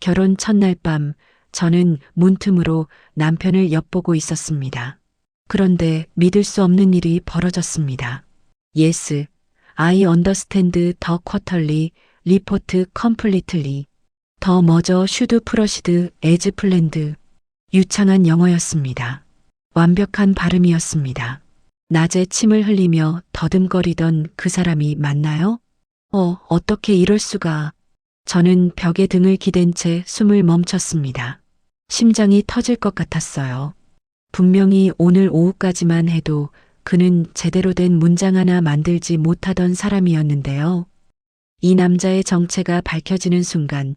결혼 첫날 밤 저는 문틈으로 남편을 엿보고 있었습니다. 그런데 믿을 수 없는 일이 벌어졌습니다. Yes, I understand the quarterly report completely. 더 머저 슈드 프러시드 에즈 플랜드. 유창한 영어였습니다. 완벽한 발음이었습니다. 낮에 침을 흘리며 더듬거리던 그 사람이 맞나요? 어떻게 이럴 수가. 저는 벽에 등을 기댄 채 숨을 멈췄습니다. 심장이 터질 것 같았어요. 분명히 오늘 오후까지만 해도 그는 제대로 된 문장 하나 만들지 못하던 사람이었는데요. 이 남자의 정체가 밝혀지는 순간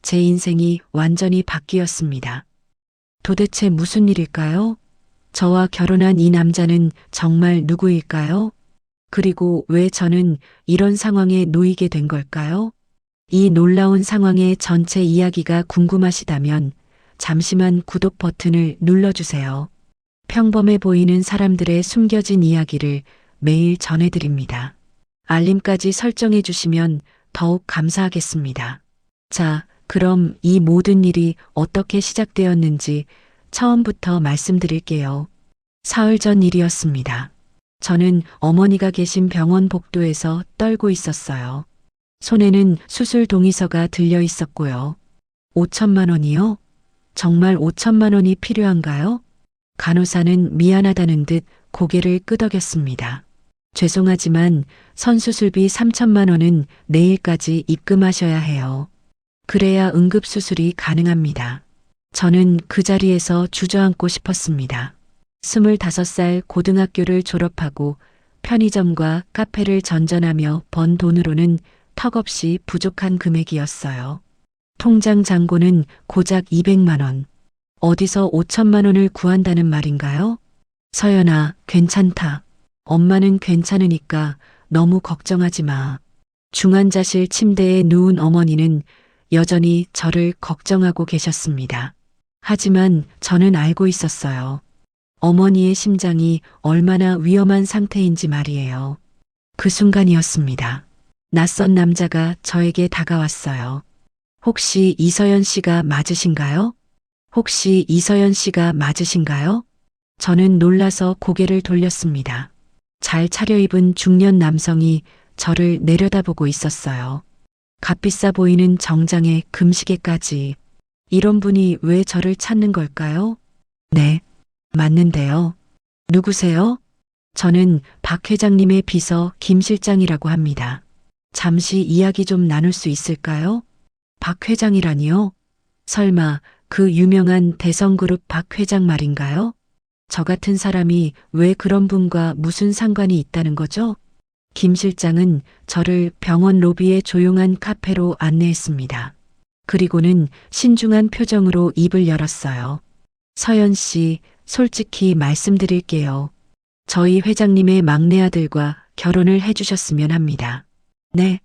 제 인생이 완전히 바뀌었습니다. 도대체 무슨 일일까요? 저와 결혼한 이 남자는 정말 누구일까요? 그리고 왜 저는 이런 상황에 놓이게 된 걸까요? 이 놀라운 상황의 전체 이야기가 궁금하시다면 잠시만 구독 버튼을 눌러주세요. 평범해 보이는 사람들의 숨겨진 이야기를 매일 전해드립니다. 알림까지 설정해 주시면 더욱 감사하겠습니다. 자, 그럼 이 모든 일이 어떻게 시작되었는지 처음부터 말씀드릴게요. 사흘 전 일이었습니다. 저는 어머니가 계신 병원 복도에서 떨고 있었어요. 손에는 수술 동의서가 들려 있었고요. 5천만 원이요? 정말 5천만 원이 필요한가요? 간호사는 미안하다는 듯 고개를 끄덕였습니다. 죄송하지만 선수술비 3천만 원은 내일까지 입금하셔야 해요. 그래야 응급수술이 가능합니다. 저는 그 자리에서 주저앉고 싶었습니다. 25살 고등학교를 졸업하고 편의점과 카페를 전전하며 번 돈으로는 턱없이 부족한 금액이었어요. 통장 잔고는 고작 200만 원. 어디서 5천만 원을 구한다는 말인가요? 서연아, 괜찮다. 엄마는 괜찮으니까 너무 걱정하지 마. 중환자실 침대에 누운 어머니는 여전히 저를 걱정하고 계셨습니다. 하지만 저는 알고 있었어요. 어머니의 심장이 얼마나 위험한 상태인지 말이에요. 그 순간이었습니다. 낯선 남자가 저에게 다가왔어요. 혹시 이서연 씨가 맞으신가요? 혹시 이서연 씨가 맞으신가요? 저는 놀라서 고개를 돌렸습니다. 잘 차려입은 중년 남성이 저를 내려다보고 있었어요. 값비싸 보이는 정장에 금시계까지. 이런 분이 왜 저를 찾는 걸까요? 네, 맞는데요. 누구세요? 저는 박 회장님의 비서 김 실장이라고 합니다. 잠시 이야기 좀 나눌 수 있을까요? 박 회장이라니요? 설마 그 유명한 대성그룹 박 회장 말인가요? 저 같은 사람이 왜 그런 분과 무슨 상관이 있다는 거죠? 김 실장은 저를 병원 로비의 조용한 카페로 안내했습니다. 그리고는 신중한 표정으로 입을 열었어요. 서연 씨, 솔직히 말씀드릴게요. 저희 회장님의 막내 아들과 결혼을 해주셨으면 합니다. 네,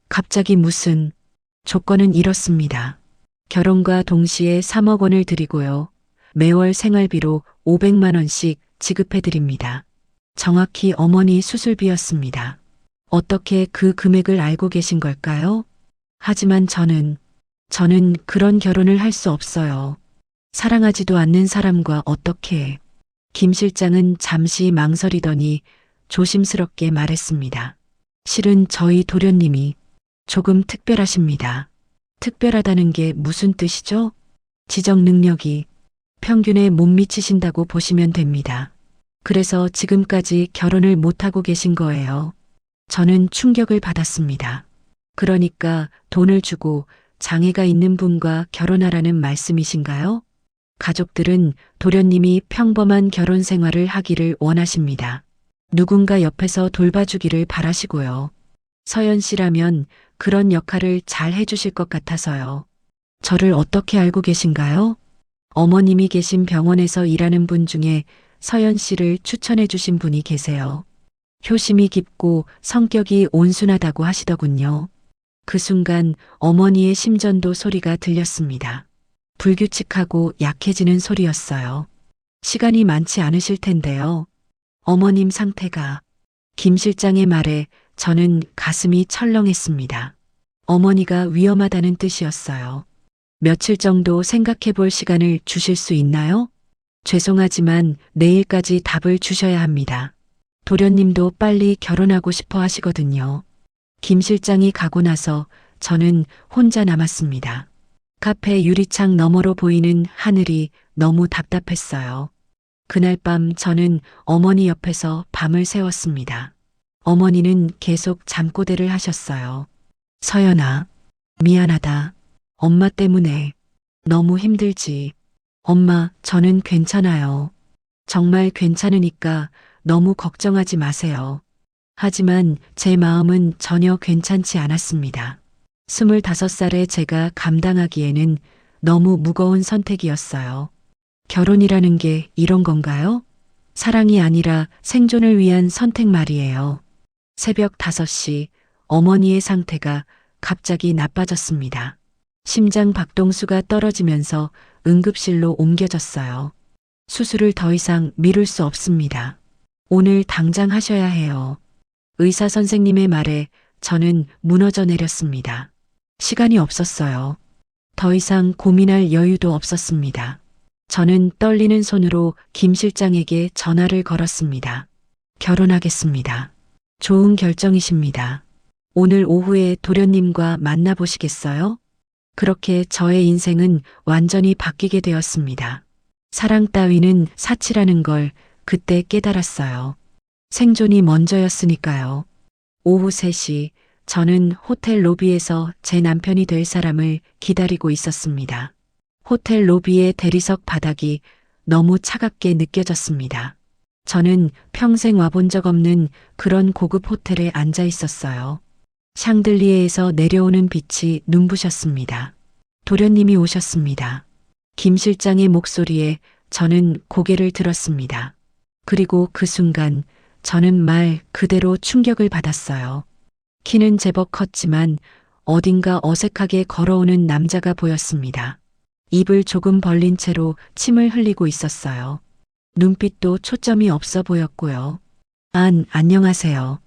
갑자기 무슨, 조건은 이렇습니다. 결혼과 동시에 3억 원을 드리고요. 매월 생활비로 500만 원씩 지급해 드립니다. 정확히 어머니 수술비였습니다. 어떻게 그 금액을 알고 계신 걸까요? 하지만 저는 그런 결혼을 할 수 없어요. 사랑하지도 않는 사람과 어떻게. 김 실장은 잠시 망설이더니 조심스럽게 말했습니다. 실은 저희 도련님이 조금 특별하십니다. 특별하다는 게 무슨 뜻이죠? 지적 능력이 평균에 못 미치신다고 보시면 됩니다. 그래서 지금까지 결혼을 못하고 계신 거예요. 저는 충격을 받았습니다. 그러니까 돈을 주고 장애가 있는 분과 결혼하라는 말씀이신가요? 가족들은 도련님이 평범한 결혼 생활을 하기를 원하십니다. 누군가 옆에서 돌봐주기를 바라시고요. 서연 씨라면 그런 역할을 잘 해주실 것 같아서요. 저를 어떻게 알고 계신가요? 어머님이 계신 병원에서 일하는 분 중에 서연 씨를 추천해 주신 분이 계세요. 효심이 깊고 성격이 온순하다고 하시더군요. 그 순간 어머니의 심전도 소리가 들렸습니다. 불규칙하고 약해지는 소리였어요. 시간이 많지 않으실 텐데요. 어머님 상태가. 김 실장의 말에 저는 가슴이 철렁했습니다. 어머니가 위험하다는 뜻이었어요. 며칠 정도 생각해 볼 시간을 주실 수 있나요? 죄송하지만 내일까지 답을 주셔야 합니다. 도련님도 빨리 결혼하고 싶어 하시거든요. 김 실장이 가고 나서 저는 혼자 남았습니다. 카페 유리창 너머로 보이는 하늘이 너무 답답했어요. 그날 밤 저는 어머니 옆에서 밤을 새웠습니다. 어머니는 계속 잠꼬대를 하셨어요. 서연아, 미안하다. 엄마 때문에 너무 힘들지. 엄마, 저는 괜찮아요. 정말 괜찮으니까 너무 걱정하지 마세요. 하지만 제 마음은 전혀 괜찮지 않았습니다. 25살의 제가 감당하기에는 너무 무거운 선택이었어요. 결혼이라는 게 이런 건가요? 사랑이 아니라 생존을 위한 선택 말이에요. 새벽 5시 어머니의 상태가 갑자기 나빠졌습니다. 심장 박동수가 떨어지면서 응급실로 옮겨졌어요. 수술을 더 이상 미룰 수 없습니다. 오늘 당장 하셔야 해요. 의사 선생님의 말에 저는 무너져 내렸습니다. 시간이 없었어요. 더 이상 고민할 여유도 없었습니다. 저는 떨리는 손으로 김 실장에게 전화를 걸었습니다. 결혼하겠습니다. 좋은 결정이십니다. 오늘 오후에 도련님과 만나보시겠어요? 그렇게 저의 인생은 완전히 바뀌게 되었습니다. 사랑 따위는 사치라는 걸 그때 깨달았어요. 생존이 먼저였으니까요. 오후 3시 저는 호텔 로비에서 제 남편이 될 사람을 기다리고 있었습니다. 호텔 로비의 대리석 바닥이 너무 차갑게 느껴졌습니다. 저는 평생 와본 적 없는 그런 고급 호텔에 앉아 있었어요. 샹들리에에서 내려오는 빛이 눈부셨습니다. 도련님이 오셨습니다. 김 실장의 목소리에 저는 고개를 들었습니다. 그리고 그 순간 저는 말 그대로 충격을 받았어요. 키는 제법 컸지만 어딘가 어색하게 걸어오는 남자가 보였습니다. 입을 조금 벌린 채로 침을 흘리고 있었어요. 눈빛도 초점이 없어 보였고요. 안녕하세요.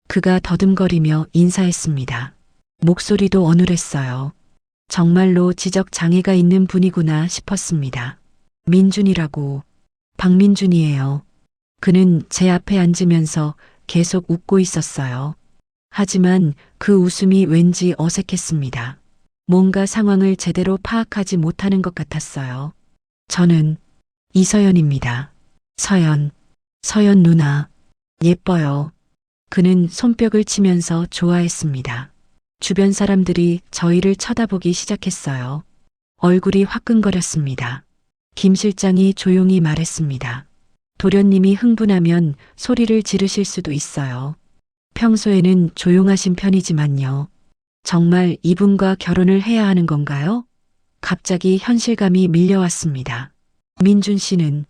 그가 더듬거리며 인사했습니다. 목소리도 어눌했어요. 정말로 지적 장애가 있는 분이구나 싶었습니다. 민준이라고. 박민준이에요. 그는 제 앞에 앉으면서 계속 웃고 있었어요. 하지만 그 웃음이 왠지 어색했습니다. 뭔가 상황을 제대로 파악하지 못하는 것 같았어요. 저는 이서연입니다. 서연 누나. 예뻐요. 그는 손뼉을 치면서 좋아했습니다. 주변 사람들이 저희를 쳐다보기 시작했어요. 얼굴이 화끈거렸습니다. 김 실장이 조용히 말했습니다. 도련님이 흥분하면 소리를 지르실 수도 있어요. 평소에는 조용하신 편이지만요. 정말 이분과 결혼을 해야 하는 건가요? 갑자기 현실감이 밀려왔습니다. 민준 씨는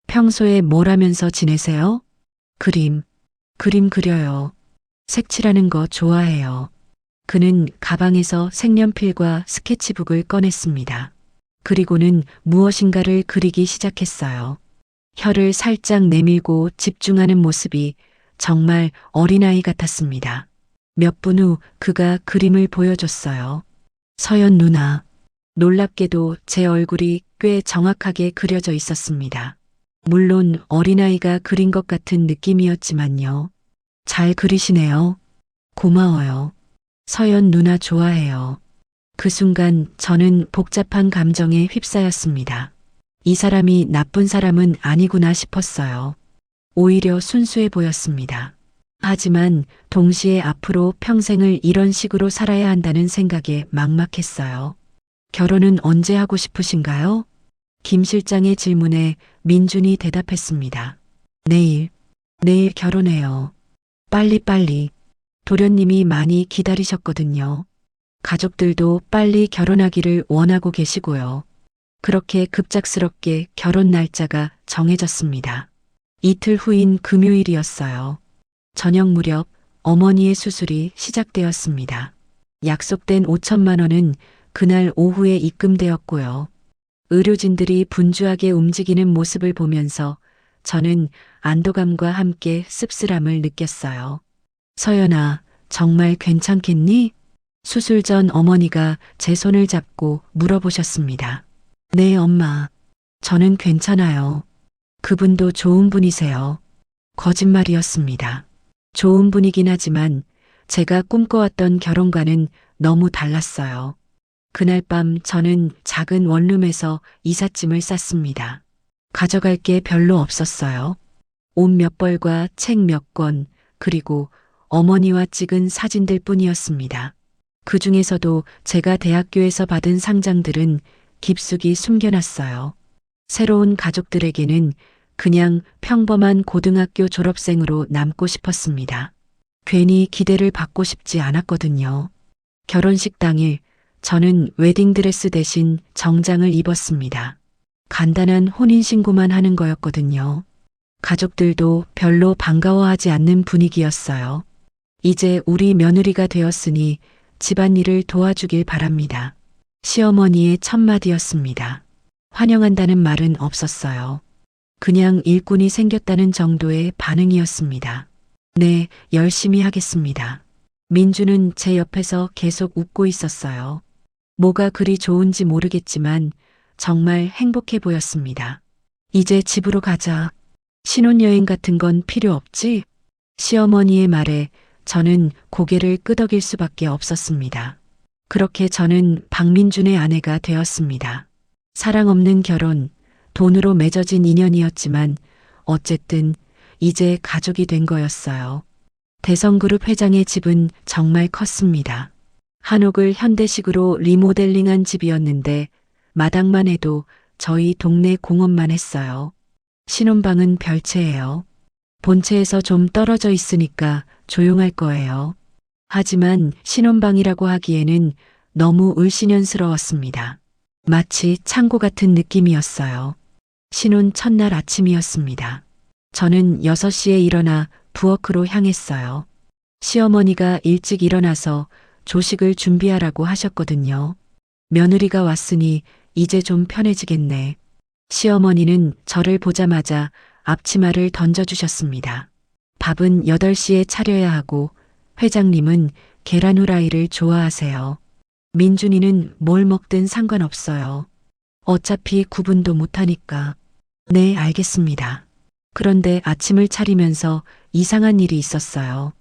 평소에 뭘 하면서 지내세요? 그림 그려요. 색칠하는 거 좋아해요. 그는 가방에서 색연필과 스케치북을 꺼냈습니다. 그리고는 무엇인가를 그리기 시작했어요. 혀를 살짝 내밀고 집중하는 모습이 정말 어린아이 같았습니다. 몇 분 후 그가 그림을 보여줬어요. 서연 누나. 놀랍게도 제 얼굴이 꽤 정확하게 그려져 있었습니다. 물론 어린아이가 그린 것 같은 느낌이었지만요. 잘 그리시네요. 고마워요. 서연 누나 좋아해요. 그 순간 저는 복잡한 감정에 휩싸였습니다. 이 사람이 나쁜 사람은 아니구나 싶었어요. 오히려 순수해 보였습니다. 하지만 동시에 앞으로 평생을 이런 식으로 살아야 한다는 생각에 막막했어요. 결혼은 언제 하고 싶으신가요? 김 실장의 질문에 민준이 대답했습니다. 내일 결혼해요. 빨리. 도련님이 많이 기다리셨거든요. 가족들도 빨리 결혼하기를 원하고 계시고요. 그렇게 급작스럽게 결혼 날짜가 정해졌습니다. 이틀 후인 금요일이었어요. 저녁 무렵 어머니의 수술이 시작되었습니다. 약속된 5천만 원은 그날 오후에 입금되었고요. 의료진들이 분주하게 움직이는 모습을 보면서 저는 안도감과 함께 씁쓸함을 느꼈어요. 서연아, 정말 괜찮겠니? 수술 전 어머니가 제 손을 잡고 물어보셨습니다. 네, 엄마. 저는 괜찮아요. 그분도 좋은 분이세요. 거짓말이었습니다. 좋은 분이긴 하지만 제가 꿈꿔왔던 결혼과는 너무 달랐어요. 그날 밤 저는 작은 원룸에서 이삿짐을 쌌습니다. 가져갈 게 별로 없었어요. 옷 몇 벌과 책 몇 권, 그리고 어머니와 찍은 사진들 뿐이었습니다. 그 중에서도 제가 대학교에서 받은 상장들은 깊숙이 숨겨놨어요. 새로운 가족들에게는 그냥 평범한 고등학교 졸업생으로 남고 싶었습니다. 괜히 기대를 받고 싶지 않았거든요. 결혼식 당일 저는 웨딩드레스 대신 정장을 입었습니다. 간단한 혼인신고만 하는 거였거든요. 가족들도 별로 반가워하지 않는 분위기였어요. 이제 우리 며느리가 되었으니 집안일을 도와주길 바랍니다. 시어머니의 첫마디였습니다. 환영한다는 말은 없었어요. 그냥 일꾼이 생겼다는 정도의 반응이었습니다. 네, 열심히 하겠습니다. 민주는 제 옆에서 계속 웃고 있었어요. 뭐가 그리 좋은지 모르겠지만 정말 행복해 보였습니다. 이제 집으로 가자. 신혼여행 같은 건 필요 없지? 시어머니의 말에 저는 고개를 끄덕일 수밖에 없었습니다. 그렇게 저는 박민준의 아내가 되었습니다. 사랑 없는 결혼, 돈으로 맺어진 인연이었지만 어쨌든 이제 가족이 된 거였어요. 대성그룹 회장의 집은 정말 컸습니다. 한옥을 현대식으로 리모델링한 집이었는데 마당만 해도 저희 동네 공원만 했어요. 신혼방은 별채예요. 본체에서 좀 떨어져 있으니까 조용할 거예요. 하지만 신혼방이라고 하기에는 너무 을씨년스러웠습니다. 마치 창고 같은 느낌이었어요. 신혼 첫날 아침이었습니다. 저는 6시에 일어나 부엌으로 향했어요. 시어머니가 일찍 일어나서 조식을 준비하라고 하셨거든요. 며느리가 왔으니 이제 좀 편해지겠네. 시어머니는 저를 보자마자 앞치마를 던져주셨습니다. 밥은 8시에 차려야 하고 회장님은 계란 후라이를 좋아하세요. 민준이는 뭘 먹든 상관없어요. 어차피 구분도 못하니까. 네, 알겠습니다. 그런데 아침을 차리면서 이상한 일이 있었어요.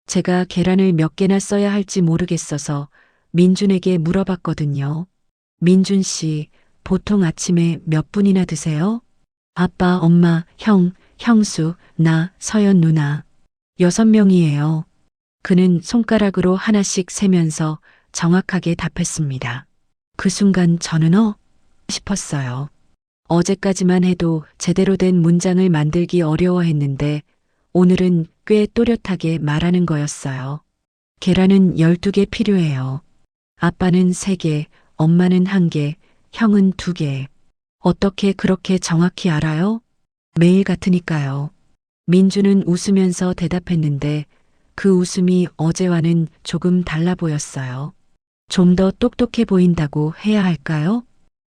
제가 계란을 몇 개나 써야 할지 모르겠어서 민준에게 물어봤거든요. 민준 씨, 보통 아침에 몇 분이나 드세요? 아빠, 엄마, 형, 형수, 나, 서연 누나. 6명이에요. 그는 손가락으로 하나씩 세면서 정확하게 답했습니다. 그 순간 저는 싶었어요. 어제까지만 해도 제대로 된 문장을 만들기 어려워했는데 오늘은 꽤 또렷하게 말하는 거였어요. 계란은 12개 필요해요. 아빠는 3개, 엄마는 1개, 형은 2개. 어떻게 그렇게 정확히 알아요? 매일 같으니까요. 민주는 웃으면서 대답했는데 그 웃음이 어제와는 조금 달라 보였어요. 좀 더 똑똑해 보인다고 해야 할까요?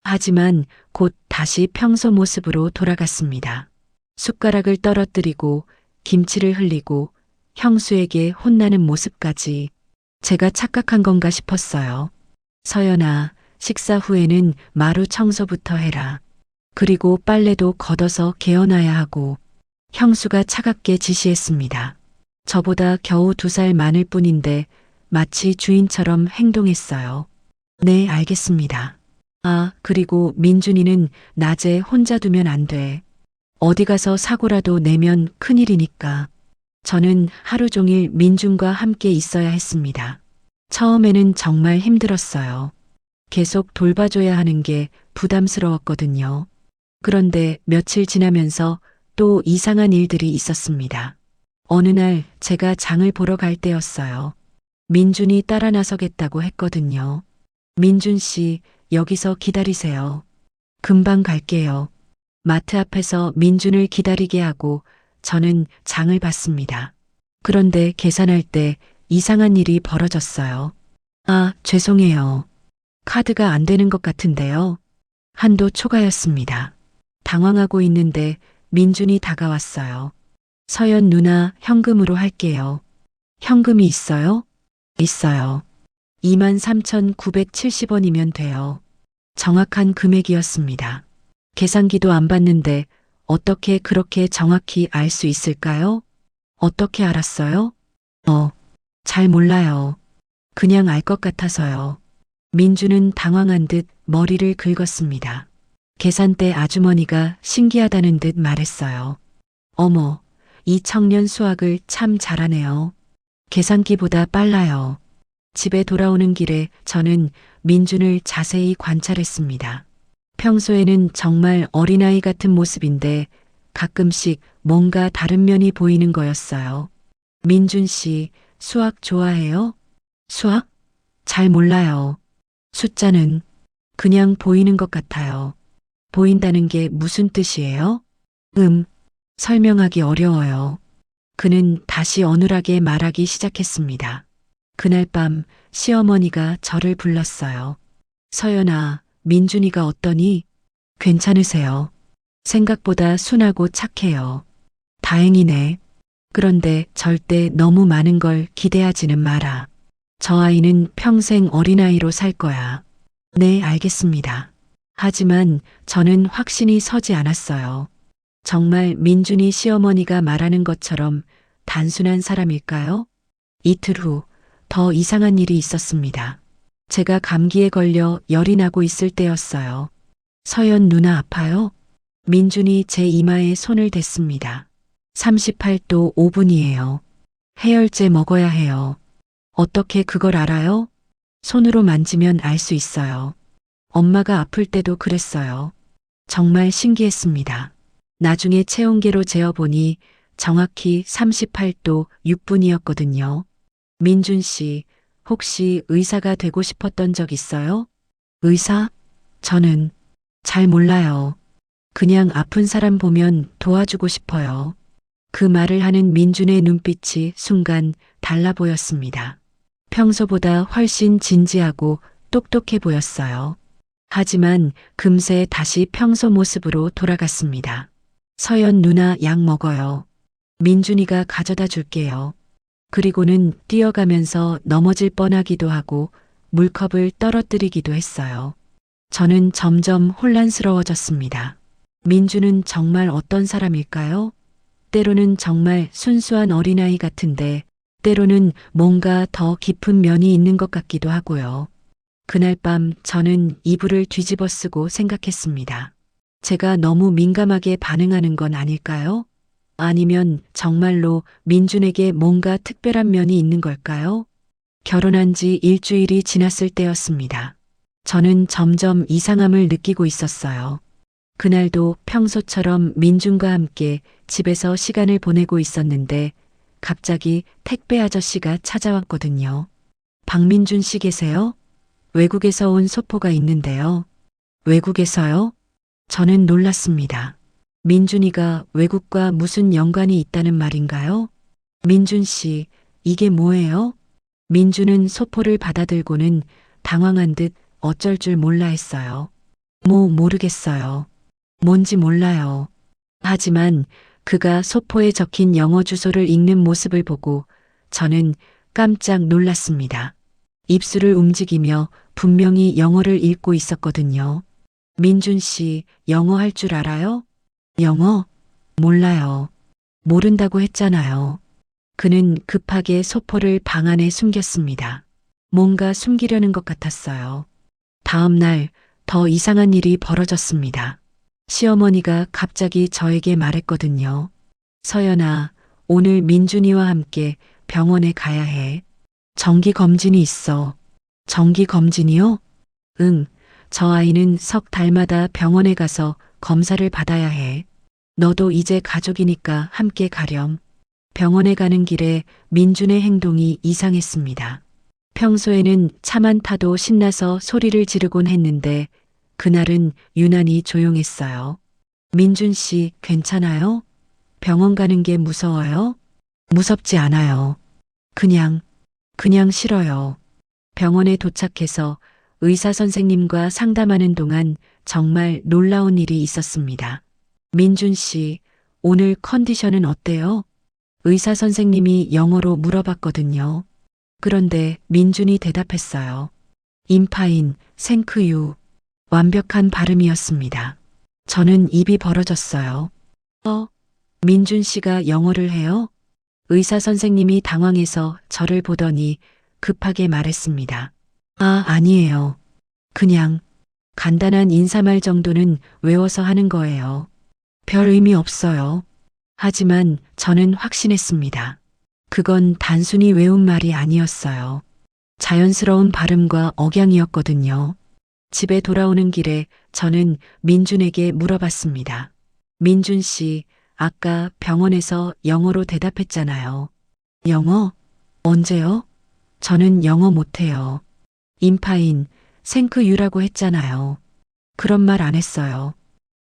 하지만 곧 다시 평소 모습으로 돌아갔습니다. 숟가락을 떨어뜨리고 김치를 흘리고 형수에게 혼나는 모습까지. 제가 착각한 건가 싶었어요. 서연아, 식사 후에는 마루 청소부터 해라. 그리고 빨래도 걷어서 개어놔야 하고. 형수가 차갑게 지시했습니다. 저보다 겨우 2살 많을 뿐인데 마치 주인처럼 행동했어요. 네, 알겠습니다. 아, 그리고 민준이는 낮에 혼자 두면 안 돼. 어디 가서 사고라도 내면 큰일이니까. 저는 하루 종일 민준과 함께 있어야 했습니다. 처음에는 정말 힘들었어요. 계속 돌봐줘야 하는 게 부담스러웠거든요. 그런데 며칠 지나면서 또 이상한 일들이 있었습니다. 어느 날 제가 장을 보러 갈 때였어요. 민준이 따라 나서겠다고 했거든요. 민준 씨, 여기서 기다리세요. 금방 갈게요. 마트 앞에서 민준을 기다리게 하고 저는 장을 봤습니다. 그런데 계산할 때 이상한 일이 벌어졌어요. 아, 죄송해요. 카드가 안 되는 것 같은데요. 한도 초과였습니다. 당황하고 있는데 민준이 다가왔어요. 서연 누나, 현금으로 할게요. 현금이 있어요? 있어요. 23,970원이면 돼요. 정확한 금액이었습니다. 계산기도 안 봤는데 어떻게 그렇게 정확히 알 수 있을까요? 어떻게 알았어요? 잘 몰라요. 그냥 알 것 같아서요. 민주는 당황한 듯 머리를 긁었습니다. 계산대 아주머니가 신기하다는 듯 말했어요. 어머, 이 청년 수학을 참 잘하네요. 계산기보다 빨라요. 집에 돌아오는 길에 저는 민준을 자세히 관찰했습니다. 평소에는 정말 어린아이 같은 모습인데 가끔씩 뭔가 다른 면이 보이는 거였어요. 민준 씨, 수학 좋아해요? 수학? 잘 몰라요. 숫자는 그냥 보이는 것 같아요. 보인다는 게 무슨 뜻이에요? 설명하기 어려워요. 그는 다시 어눌하게 말하기 시작했습니다. 그날 밤 시어머니가 저를 불렀어요. 서연아, 민준이가 어떠니? 괜찮으세요? 생각보다 순하고 착해요. 다행이네. 그런데 절대 너무 많은 걸 기대하지는 마라. 저 아이는 평생 어린아이로 살 거야. 네, 알겠습니다. 하지만 저는 확신이 서지 않았어요. 정말 민준이 시어머니가 말하는 것처럼 단순한 사람일까요? 이틀 후 더 이상한 일이 있었습니다. 제가 감기에 걸려 열이 나고 있을 때였어요. 서연 누나 아파요? 민준이 제 이마에 손을 댔습니다. 38도 5분이에요. 해열제 먹어야 해요. 어떻게 그걸 알아요? 손으로 만지면 알 수 있어요. 엄마가 아플 때도 그랬어요. 정말 신기했습니다. 나중에 체온계로 재어보니 정확히 38도 6분이었거든요. 민준 씨, 혹시 의사가 되고 싶었던 적 있어요? 의사? 저는 잘 몰라요. 그냥 아픈 사람 보면 도와주고 싶어요. 그 말을 하는 민준의 눈빛이 순간 달라 보였습니다. 평소보다 훨씬 진지하고 똑똑해 보였어요. 하지만 금세 다시 평소 모습으로 돌아갔습니다. 서연 누나 약 먹어요. 민준이가 가져다 줄게요. 그리고는 뛰어가면서 넘어질 뻔하기도 하고 물컵을 떨어뜨리기도 했어요. 저는 점점 혼란스러워졌습니다. 민준은 정말 어떤 사람일까요? 때로는 정말 순수한 어린아이 같은데 때로는 뭔가 더 깊은 면이 있는 것 같기도 하고요. 그날 밤 저는 이불을 뒤집어 쓰고 생각했습니다. 제가 너무 민감하게 반응하는 건 아닐까요? 아니면 정말로 민준에게 뭔가 특별한 면이 있는 걸까요? 결혼한 지 일주일이 지났을 때였습니다. 저는 점점 이상함을 느끼고 있었어요. 그날도 평소처럼 민준과 함께 집에서 시간을 보내고 있었는데 갑자기 택배 아저씨가 찾아왔거든요. 박민준 씨 계세요? 외국에서 온 소포가 있는데요. 외국에서요? 저는 놀랐습니다. 민준이가 외국과 무슨 연관이 있다는 말인가요? 민준 씨, 이게 뭐예요? 민준은 소포를 받아들고는 당황한 듯 어쩔 줄 몰라 했어요. 모르겠어요. 뭔지 몰라요. 하지만 그가 소포에 적힌 영어 주소를 읽는 모습을 보고 저는 깜짝 놀랐습니다. 입술을 움직이며 분명히 영어를 읽고 있었거든요. 민준 씨, 영어 할 줄 알아요? 영어? 몰라요. 모른다고 했잖아요. 그는 급하게 소포를 방 안에 숨겼습니다. 뭔가 숨기려는 것 같았어요. 다음 날 더 이상한 일이 벌어졌습니다. 시어머니가 갑자기 저에게 말했거든요. 서연아, 오늘 민준이와 함께 병원에 가야 해. 정기 검진이 있어. 정기 검진이요? 응, 저 아이는 석 달마다 병원에 가서 검사를 받아야 해. 너도 이제 가족이니까 함께 가렴. 병원에 가는 길에 민준의 행동이 이상했습니다. 평소에는 차만 타도 신나서 소리를 지르곤 했는데 그날은 유난히 조용했어요. 민준 씨, 괜찮아요? 병원 가는 게 무서워요? 무섭지 않아요. 그냥 싫어요. 병원에 도착해서 의사 선생님과 상담하는 동안 정말 놀라운 일이 있었습니다. 민준 씨, 오늘 컨디션은 어때요? 의사 선생님이 영어로 물어봤거든요. 그런데 민준이 대답했어요. 인파인 생크유. 완벽한 발음이었습니다. 저는 입이 벌어졌어요. 민준 씨가 영어를 해요? 의사 선생님이 당황해서 저를 보더니 급하게 말했습니다. 아니에요. 그냥 간단한 인사말 정도는 외워서 하는 거예요. 별 의미 없어요. 하지만 저는 확신했습니다. 그건 단순히 외운 말이 아니었어요. 자연스러운 발음과 억양이었거든요. 집에 돌아오는 길에 저는 민준에게 물어봤습니다. 민준 씨, 아까 병원에서 영어로 대답했잖아요. 영어? 언제요? 저는 영어 못해요. 인파인 생크유라고 했잖아요. 그런 말 안 했어요.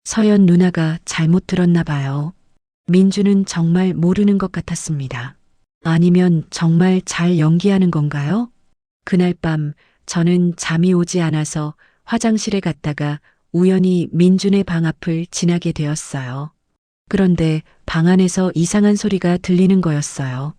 서연 누나가 잘못 들었나 봐요. 민주는 정말 모르는 것 같았습니다. 아니면 정말 잘 연기하는 건가요? 그날 밤 저는 잠이 오지 않아서 화장실에 갔다가 우연히 민준의 방 앞을 지나게 되었어요. 그런데 방 안에서 이상한 소리가 들리는 거였어요.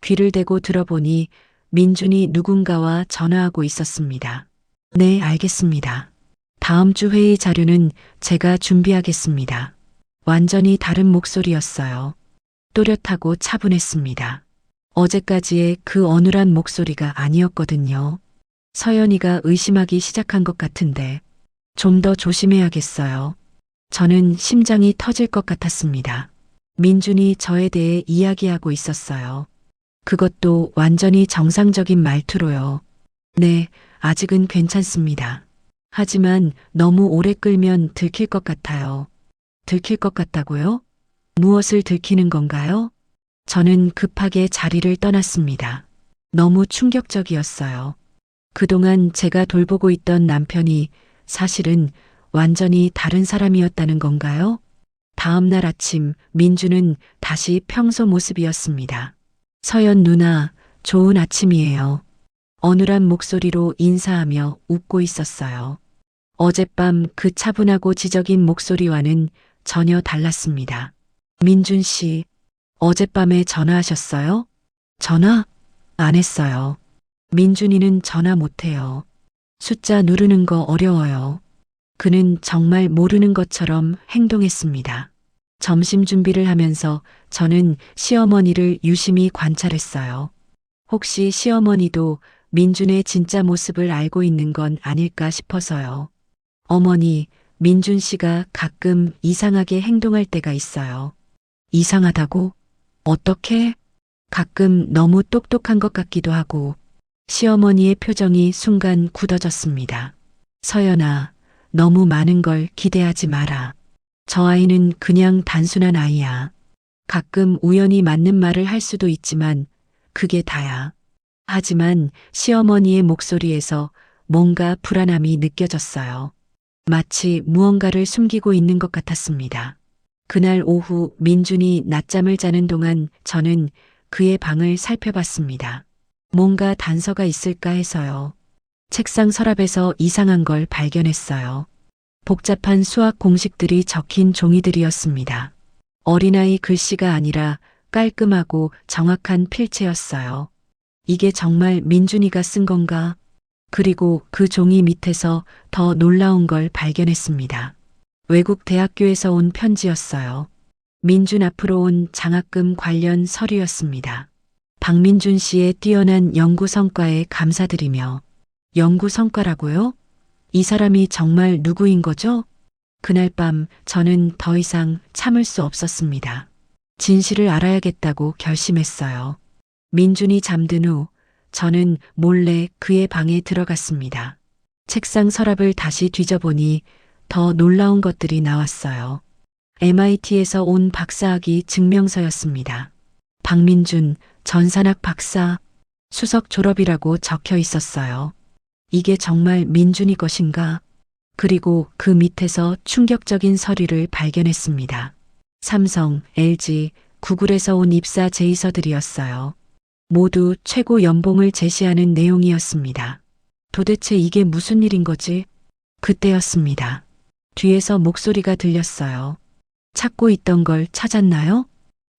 귀를 대고 들어보니 민준이 누군가와 전화하고 있었습니다. 네, 알겠습니다. 다음 주 회의 자료는 제가 준비하겠습니다. 완전히 다른 목소리였어요. 또렷하고 차분했습니다. 어제까지의 그 어눌한 목소리가 아니었거든요. 서연이가 의심하기 시작한 것 같은데 좀 더 조심해야겠어요. 저는 심장이 터질 것 같았습니다. 민준이 저에 대해 이야기하고 있었어요. 그것도 완전히 정상적인 말투로요. 네, 아직은 괜찮습니다. 하지만 너무 오래 끌면 들킬 것 같아요. 들킬 것 같다고요? 무엇을 들키는 건가요? 저는 급하게 자리를 떠났습니다. 너무 충격적이었어요. 그동안 제가 돌보고 있던 남편이 사실은 완전히 다른 사람이었다는 건가요? 다음 날 아침 민주는 다시 평소 모습이었습니다. 서연 누나, 좋은 아침이에요. 어눌한 목소리로 인사하며 웃고 있었어요. 어젯밤 그 차분하고 지적인 목소리와는 전혀 달랐습니다. 민준 씨, 어젯밤에 전화하셨어요? 전화? 안 했어요. 민준이는 전화 못해요. 숫자 누르는 거 어려워요. 그는 정말 모르는 것처럼 행동했습니다. 점심 준비를 하면서 저는 시어머니를 유심히 관찰했어요. 혹시 시어머니도 민준의 진짜 모습을 알고 있는 건 아닐까 싶어서요. 어머니, 민준 씨가 가끔 이상하게 행동할 때가 있어요. 이상하다고? 어떻게? 가끔 너무 똑똑한 것 같기도 하고. 시어머니의 표정이 순간 굳어졌습니다. 서연아, 너무 많은 걸 기대하지 마라. 저 아이는 그냥 단순한 아이야. 가끔 우연히 맞는 말을 할 수도 있지만 그게 다야. 하지만 시어머니의 목소리에서 뭔가 불안함이 느껴졌어요. 마치 무언가를 숨기고 있는 것 같았습니다. 그날 오후 민준이 낮잠을 자는 동안 저는 그의 방을 살펴봤습니다. 뭔가 단서가 있을까 해서요. 책상 서랍에서 이상한 걸 발견했어요. 복잡한 수학 공식들이 적힌 종이들이었습니다. 어린아이 글씨가 아니라 깔끔하고 정확한 필체였어요. 이게 정말 민준이가 쓴 건가? 그리고 그 종이 밑에서 더 놀라운 걸 발견했습니다. 외국 대학교에서 온 편지였어요. 민준 앞으로 온 장학금 관련 서류였습니다. 박민준 씨의 뛰어난 연구 성과에 감사드리며. 연구 성과라고요? 이 사람이 정말 누구인 거죠? 그날 밤 저는 더 이상 참을 수 없었습니다. 진실을 알아야겠다고 결심했어요. 민준이 잠든 후 저는 몰래 그의 방에 들어갔습니다. 책상 서랍을 다시 뒤져보니 더 놀라운 것들이 나왔어요. MIT에서 온 박사학위 증명서였습니다. 박민준 전산학 박사 수석 졸업이라고 적혀 있었어요. 이게 정말 민준이 것인가? 그리고 그 밑에서 충격적인 서류를 발견했습니다. 삼성, LG, 구글에서 온 입사 제의서들이었어요. 모두 최고 연봉을 제시하는 내용이었습니다. 도대체 이게 무슨 일인 거지? 그때였습니다. 뒤에서 목소리가 들렸어요. 찾고 있던 걸 찾았나요?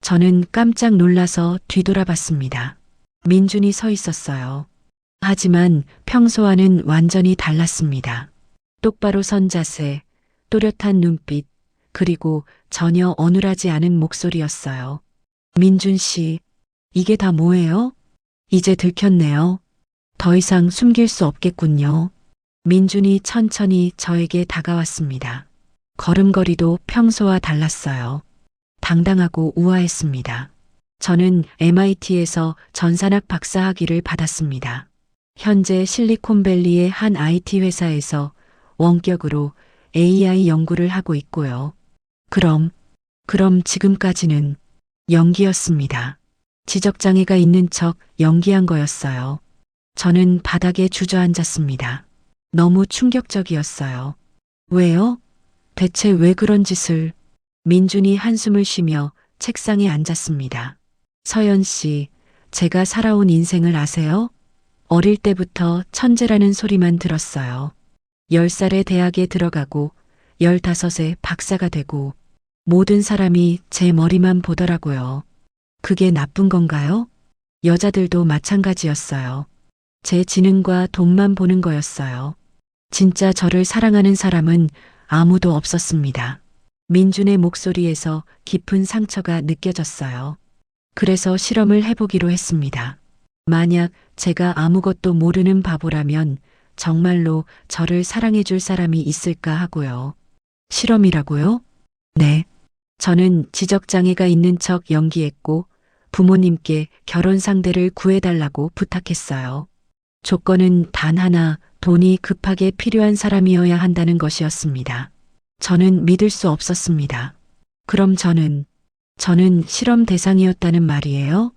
저는 깜짝 놀라서 뒤돌아봤습니다. 민준이 서 있었어요. 하지만 평소와는 완전히 달랐습니다. 똑바로 선 자세, 또렷한 눈빛, 그리고 전혀 어눌하지 않은 목소리였어요. 민준 씨, 이게 다 뭐예요? 이제 들켰네요. 더 이상 숨길 수 없겠군요. 민준이 천천히 저에게 다가왔습니다. 걸음걸이도 평소와 달랐어요. 당당하고 우아했습니다. 저는 MIT에서 전산학 박사학위를 받았습니다. 현재 실리콘밸리의 한 IT 회사에서 원격으로 AI 연구를 하고 있고요. 그럼 지금까지는 연기였습니다. 지적장애가 있는 척 연기한 거였어요. 저는 바닥에 주저앉았습니다. 너무 충격적이었어요. 왜요? 대체 왜 그런 짓을? 민준이 한숨을 쉬며 책상에 앉았습니다. 서연 씨, 제가 살아온 인생을 아세요? 어릴 때부터 천재라는 소리만 들었어요. 10살에 대학에 들어가고 15에 박사가 되고 모든 사람이 제 머리만 보더라고요. 그게 나쁜 건가요? 여자들도 마찬가지였어요. 제 지능과 돈만 보는 거였어요. 진짜 저를 사랑하는 사람은 아무도 없었습니다. 민준의 목소리에서 깊은 상처가 느껴졌어요. 그래서 실험을 해보기로 했습니다. 만약 제가 아무것도 모르는 바보라면 정말로 저를 사랑해줄 사람이 있을까 하고요. 실험이라고요? 네. 저는 지적장애가 있는 척 연기했고 부모님께 결혼 상대를 구해달라고 부탁했어요. 조건은 단 하나, 돈이 급하게 필요한 사람이어야 한다는 것이었습니다. 저는 믿을 수 없었습니다. 그럼 저는 실험 대상이었다는 말이에요?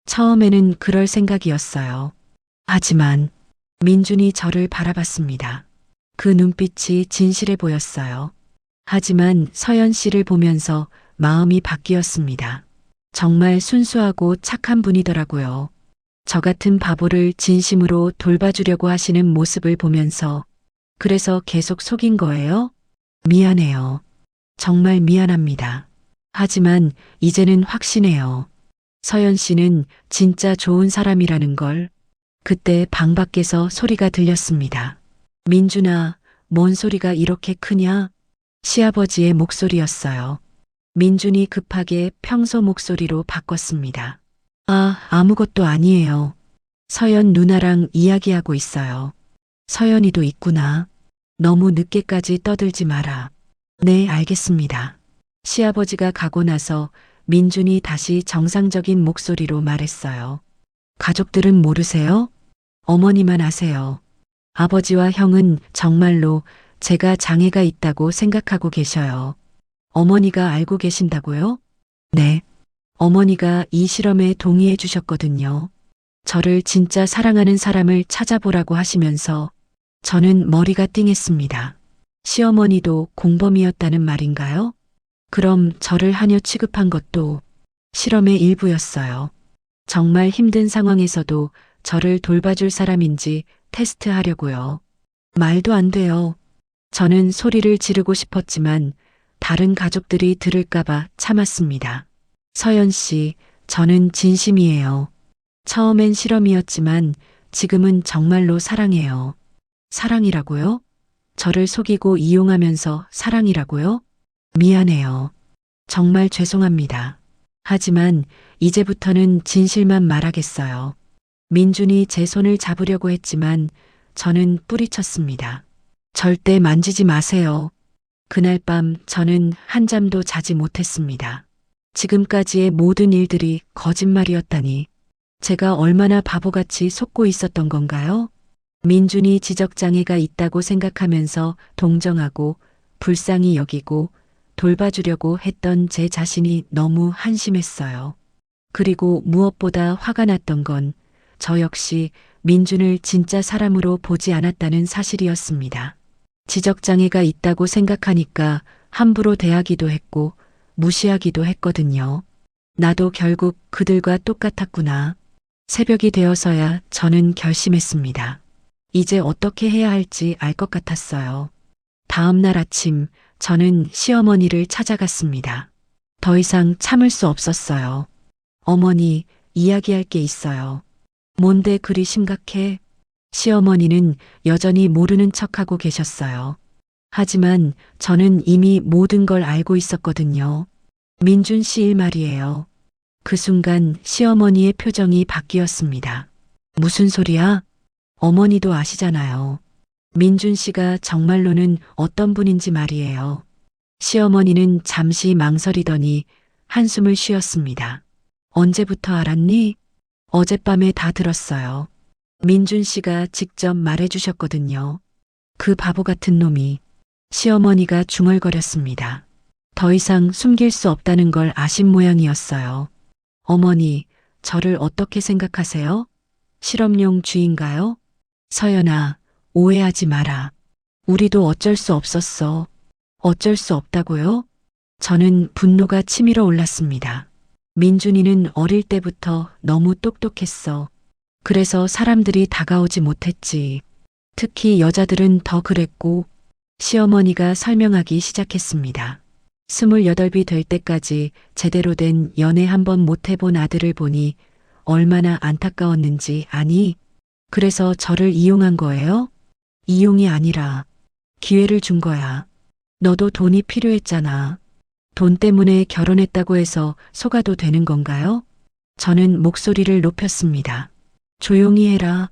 처음에는 그럴 생각이었어요. 하지만 민준이 저를 바라봤습니다. 그 눈빛이 진실해 보였어요. 하지만 서연 씨를 보면서 마음이 바뀌었습니다. 정말 순수하고 착한 분이더라고요. 저 같은 바보를 진심으로 돌봐주려고 하시는 모습을 보면서 그래서 계속 속인 거예요? 미안해요. 정말 미안합니다. 하지만 이제는 확신해요. 서연 씨는 진짜 좋은 사람이라는 걸. 그때 방 밖에서 소리가 들렸습니다. 민준아, 뭔 소리가 이렇게 크냐? 시아버지의 목소리였어요. 민준이 급하게 평소 목소리로 바꿨습니다. 아무것도 아니에요. 서연 누나랑 이야기하고 있어요. 서연이도 있구나. 너무 늦게까지 떠들지 마라. 네, 알겠습니다. 시아버지가 가고 나서 민준이 다시 정상적인 목소리로 말했어요. 가족들은 모르세요? 어머니만 아세요. 아버지와 형은 정말로 제가 장애가 있다고 생각하고 계셔요. 어머니가 알고 계신다고요? 네. 어머니가 이 실험에 동의해 주셨거든요. 저를 진짜 사랑하는 사람을 찾아보라고 하시면서 저는 머리가 띵했습니다. 시어머니도 공범이었다는 말인가요? 그럼 저를 하녀 취급한 것도 실험의 일부였어요. 정말 힘든 상황에서도 저를 돌봐줄 사람인지 테스트하려고요. 말도 안 돼요. 저는 소리를 지르고 싶었지만 다른 가족들이 들을까봐 참았습니다. 서연 씨, 저는 진심이에요. 처음엔 실험이었지만 지금은 정말로 사랑해요. 사랑이라고요? 저를 속이고 이용하면서 사랑이라고요? 미안해요. 정말 죄송합니다. 하지만 이제부터는 진실만 말하겠어요. 민준이 제 손을 잡으려고 했지만 저는 뿌리쳤습니다. 절대 만지지 마세요. 그날 밤 저는 한잠도 자지 못했습니다. 지금까지의 모든 일들이 거짓말이었다니 제가 얼마나 바보같이 속고 있었던 건가요? 민준이 지적장애가 있다고 생각하면서 동정하고 불쌍히 여기고 돌봐주려고 했던 제 자신이 너무 한심했어요. 그리고 무엇보다 화가 났던 건 저 역시 민준을 진짜 사람으로 보지 않았다는 사실이었습니다. 지적장애가 있다고 생각하니까 함부로 대하기도 했고 무시하기도 했거든요. 나도 결국 그들과 똑같았구나. 새벽이 되어서야 저는 결심했습니다. 이제 어떻게 해야 할지 알 것 같았어요. 다음 날 아침 저는 시어머니를 찾아갔습니다. 더 이상 참을 수 없었어요. 어머니, 이야기할 게 있어요. 뭔데 그리 심각해? 시어머니는 여전히 모르는 척하고 계셨어요. 하지만 저는 이미 모든 걸 알고 있었거든요. 민준 씨 일 말이에요. 그 순간 시어머니의 표정이 바뀌었습니다. 무슨 소리야? 어머니도 아시잖아요. 민준 씨가 정말로는 어떤 분인지 말이에요. 시어머니는 잠시 망설이더니 한숨을 쉬었습니다. 언제부터 알았니? 어젯밤에 다 들었어요. 민준 씨가 직접 말해주셨거든요. 그 바보 같은 놈이. 시어머니가 중얼거렸습니다. 더 이상 숨길 수 없다는 걸 아신 모양이었어요. 어머니, 저를 어떻게 생각하세요? 실험용 쥐인가요? 서연아, 오해하지 마라. 우리도 어쩔 수 없었어. 어쩔 수 없다고요? 저는 분노가 치밀어 올랐습니다. 민준이는 어릴 때부터 너무 똑똑했어. 그래서 사람들이 다가오지 못했지. 특히 여자들은 더 그랬고, 시어머니가 설명하기 시작했습니다. 28이 될 때까지 제대로 된 연애 한 번 못 해본 아들을 보니 얼마나 안타까웠는지 아니? 그래서 저를 이용한 거예요? 이용이 아니라 기회를 준 거야. 너도 돈이 필요했잖아. 돈 때문에 결혼했다고 해서 속아도 되는 건가요? 저는 목소리를 높였습니다. 조용히 해라.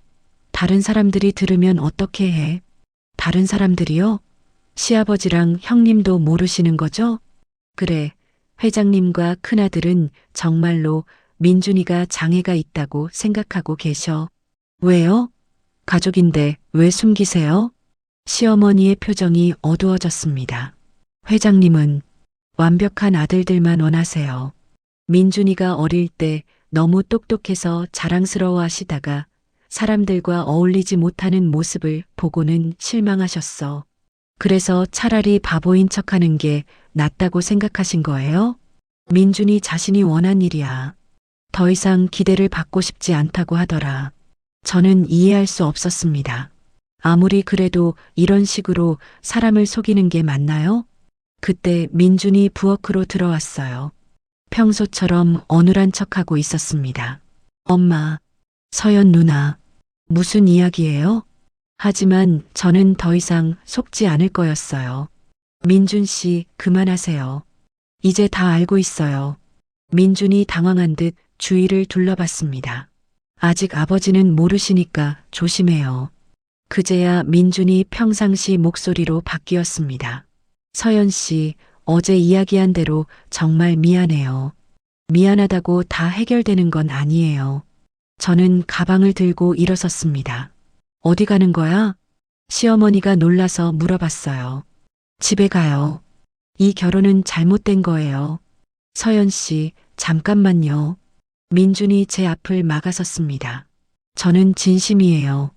다른 사람들이 들으면 어떻게 해? 다른 사람들이요? 시아버지랑 형님도 모르시는 거죠? 그래, 회장님과 큰아들은 정말로 민준이가 장애가 있다고 생각하고 계셔. 왜요? 가족인데 왜 숨기세요? 시어머니의 표정이 어두워졌습니다. 회장님은 완벽한 아들들만 원하세요. 민준이가 어릴 때 너무 똑똑해서 자랑스러워 하시다가 사람들과 어울리지 못하는 모습을 보고는 실망하셨어. 그래서 차라리 바보인 척하는 게 낫다고 생각하신 거예요? 민준이 자신이 원한 일이야. 더 이상 기대를 받고 싶지 않다고 하더라. 저는 이해할 수 없었습니다. 아무리 그래도 이런 식으로 사람을 속이는 게 맞나요? 그때 민준이 부엌으로 들어왔어요. 평소처럼 어눌한 척하고 있었습니다. 엄마, 서연 누나, 무슨 이야기예요? 하지만 저는 더 이상 속지 않을 거였어요. 민준 씨, 그만하세요. 이제 다 알고 있어요. 민준이 당황한 듯 주위를 둘러봤습니다. 아직 아버지는 모르시니까 조심해요. 그제야 민준이 평상시 목소리로 바뀌었습니다. 서연 씨, 어제 이야기한 대로 정말 미안해요. 미안하다고 다 해결되는 건 아니에요. 저는 가방을 들고 일어섰습니다. 어디 가는 거야? 시어머니가 놀라서 물어봤어요. 집에 가요. 이 결혼은 잘못된 거예요. 서연 씨, 잠깐만요. 민준이 제 앞을 막아섰습니다. 저는 진심이에요.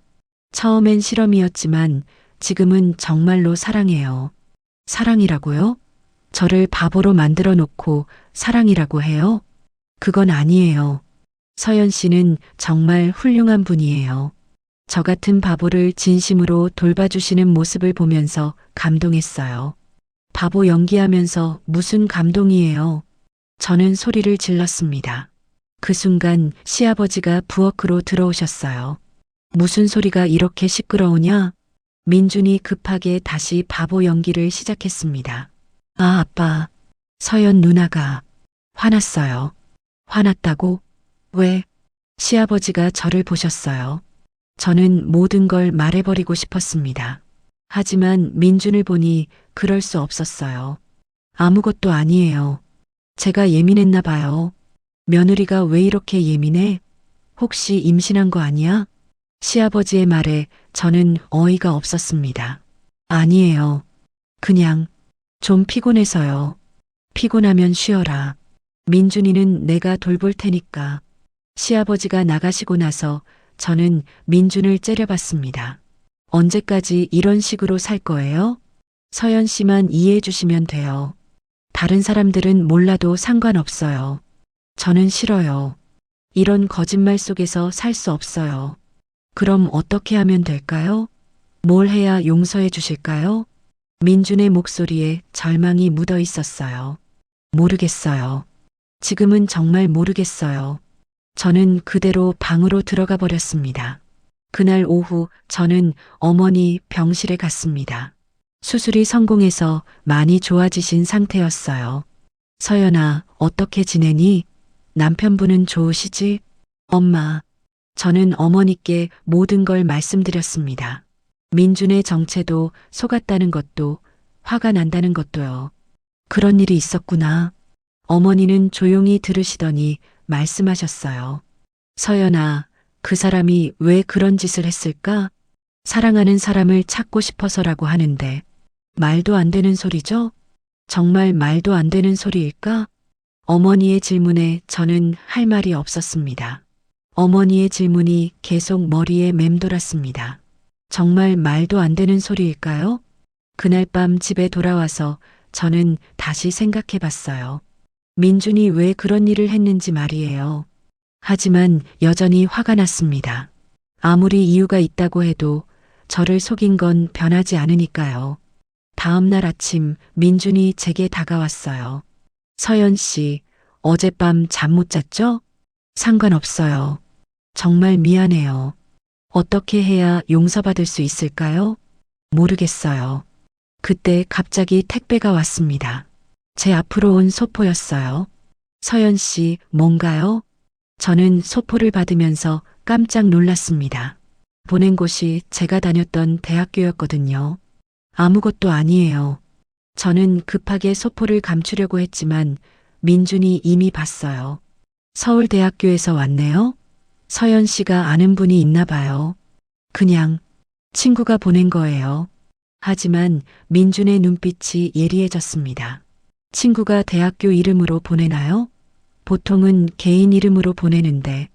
처음엔 실험이었지만 지금은 정말로 사랑해요. 사랑이라고요? 저를 바보로 만들어 놓고 사랑이라고 해요? 그건 아니에요. 서연 씨는 정말 훌륭한 분이에요. 저 같은 바보를 진심으로 돌봐주시는 모습을 보면서 감동했어요. 바보 연기하면서 무슨 감동이에요? 저는 소리를 질렀습니다. 그 순간 시아버지가 부엌으로 들어오셨어요. 무슨 소리가 이렇게 시끄러우냐? 민준이 급하게 다시 바보 연기를 시작했습니다. 아, 아빠. 서연 누나가 화났어요. 화났다고? 왜? 시아버지가 저를 보셨어요. 저는 모든 걸 말해버리고 싶었습니다. 하지만 민준을 보니 그럴 수 없었어요. 아무것도 아니에요. 제가 예민했나 봐요. 며느리가 왜 이렇게 예민해? 혹시 임신한 거 아니야? 시아버지의 말에 저는 어이가 없었습니다. 아니에요. 그냥 좀 피곤해서요. 피곤하면 쉬어라. 민준이는 내가 돌볼 테니까. 시아버지가 나가시고 나서 저는 민준을 째려봤습니다. 언제까지 이런 식으로 살 거예요? 서연 씨만 이해해 주시면 돼요. 다른 사람들은 몰라도 상관없어요. 저는 싫어요. 이런 거짓말 속에서 살 수 없어요. 그럼 어떻게 하면 될까요? 뭘 해야 용서해 주실까요? 민준의 목소리에 절망이 묻어 있었어요. 모르겠어요. 지금은 정말 모르겠어요. 저는 그대로 방으로 들어가 버렸습니다. 그날 오후 저는 어머니 병실에 갔습니다. 수술이 성공해서 많이 좋아지신 상태였어요. 서연아, 어떻게 지내니? 남편분은 좋으시지? 엄마, 저는 어머니께 모든 걸 말씀드렸습니다. 민준의 정체도 속았다는 것도 화가 난다는 것도요. 그런 일이 있었구나. 어머니는 조용히 들으시더니 말씀하셨어요. 서연아, 그 사람이 왜 그런 짓을 했을까? 사랑하는 사람을 찾고 싶어서라고 하는데 말도 안 되는 소리죠? 정말 말도 안 되는 소리일까? 어머니의 질문에 저는 할 말이 없었습니다. 어머니의 질문이 계속 머리에 맴돌았습니다. 정말 말도 안 되는 소리일까요? 그날 밤 집에 돌아와서 저는 다시 생각해 봤어요. 민준이 왜 그런 일을 했는지 말이에요. 하지만 여전히 화가 났습니다. 아무리 이유가 있다고 해도 저를 속인 건 변하지 않으니까요. 다음 날 아침 민준이 제게 다가왔어요. 서연 씨, 어젯밤 잠 못 잤죠? 상관없어요. 정말 미안해요. 어떻게 해야 용서받을 수 있을까요? 모르겠어요. 그때 갑자기 택배가 왔습니다. 제 앞으로 온 소포였어요. 서연 씨, 뭔가요? 저는 소포를 받으면서 깜짝 놀랐습니다. 보낸 곳이 제가 다녔던 대학교였거든요. 아무것도 아니에요. 저는 급하게 소포를 감추려고 했지만 민준이 이미 봤어요. 서울대학교에서 왔네요. 서연 씨가 아는 분이 있나 봐요. 그냥 친구가 보낸 거예요. 하지만 민준의 눈빛이 예리해졌습니다. 친구가 대학교 이름으로 보내나요? 보통은 개인 이름으로 보내는데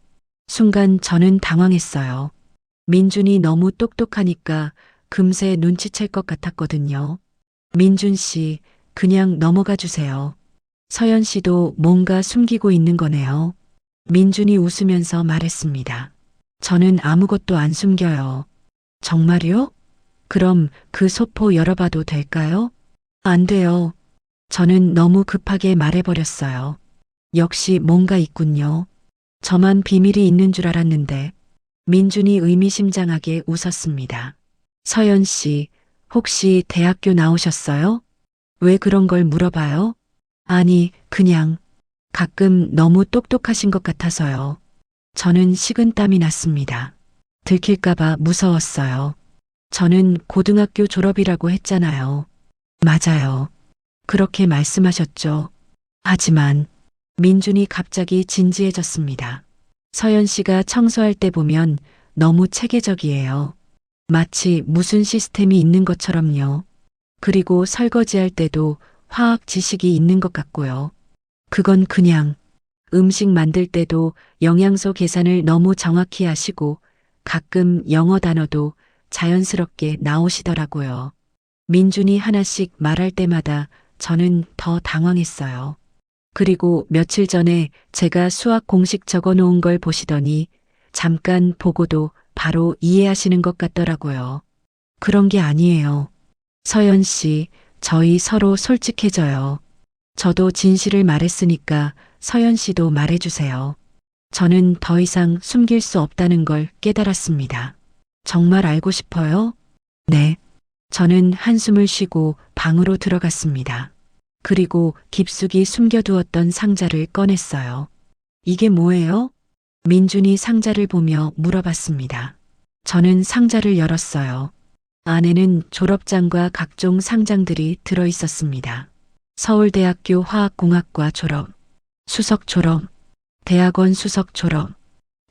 순간 저는 당황했어요. 민준이 너무 똑똑하니까 금세 눈치챌 것 같았거든요. 민준 씨, 그냥 넘어가 주세요. 서연 씨도 뭔가 숨기고 있는 거네요. 민준이 웃으면서 말했습니다. 저는 아무것도 안 숨겨요. 정말요? 그럼 그 소포 열어봐도 될까요? 안 돼요. 저는 너무 급하게 말해버렸어요. 역시 뭔가 있군요. 저만 비밀이 있는 줄 알았는데 민준이 의미심장하게 웃었습니다. 서연 씨, 혹시 대학교 나오셨어요? 왜 그런 걸 물어봐요? 아니, 그냥 가끔 너무 똑똑하신 것 같아서요. 저는 식은땀이 났습니다. 들킬까봐 무서웠어요. 저는 고등학교 졸업이라고 했잖아요. 맞아요. 그렇게 말씀하셨죠. 하지만 민준이 갑자기 진지해졌습니다. 서연 씨가 청소할 때 보면 너무 체계적이에요. 마치 무슨 시스템이 있는 것처럼요. 그리고 설거지할 때도 화학 지식이 있는 것 같고요. 그건 그냥 음식 만들 때도 영양소 계산을 너무 정확히 하시고 가끔 영어 단어도 자연스럽게 나오시더라고요. 민준이 하나씩 말할 때마다 저는 더 당황했어요. 그리고 며칠 전에 제가 수학 공식 적어 놓은 걸 보시더니 잠깐 보고도 바로 이해하시는 것 같더라고요. 그런 게 아니에요. 서연 씨, 저희 서로 솔직해져요. 저도 진실을 말했으니까 서연 씨도 말해주세요. 저는 더 이상 숨길 수 없다는 걸 깨달았습니다. 정말 알고 싶어요? 네. 저는 한숨을 쉬고 방으로 들어갔습니다. 그리고 깊숙이 숨겨두었던 상자를 꺼냈어요. 이게 뭐예요? 민준이 상자를 보며 물어봤습니다. 저는 상자를 열었어요. 안에는 졸업장과 각종 상장들이 들어 있었습니다. 서울대학교 화학공학과 졸업, 수석 졸업, 대학원 수석 졸업.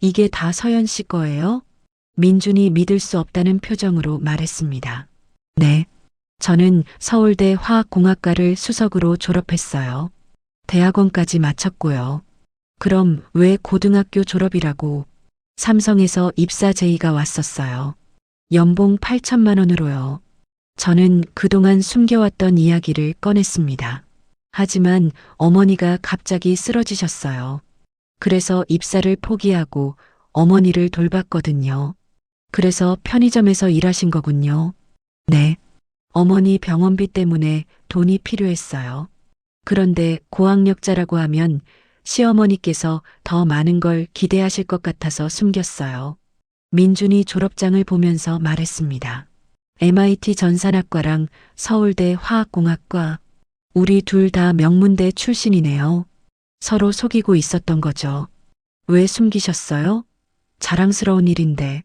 이게 다 서연 씨 거예요? 민준이 믿을 수 없다는 표정으로 말했습니다. 네. 저는 서울대 화학공학과를 수석으로 졸업했어요. 대학원까지 마쳤고요. 그럼 왜 고등학교 졸업이라고? 삼성에서 입사 제의가 왔었어요. 연봉 8천만 원으로요. 저는 그동안 숨겨왔던 이야기를 꺼냈습니다. 하지만 어머니가 갑자기 쓰러지셨어요. 그래서 입사를 포기하고 어머니를 돌봤거든요. 그래서 편의점에서 일하신 거군요. 네. 어머니 병원비 때문에 돈이 필요했어요. 그런데 고학력자라고 하면 시어머니께서 더 많은 걸 기대하실 것 같아서 숨겼어요. 민준이 졸업장을 보면서 말했습니다. MIT 전산학과랑 서울대 화학공학과. 우리 둘 다 명문대 출신이네요. 서로 속이고 있었던 거죠. 왜 숨기셨어요? 자랑스러운 일인데.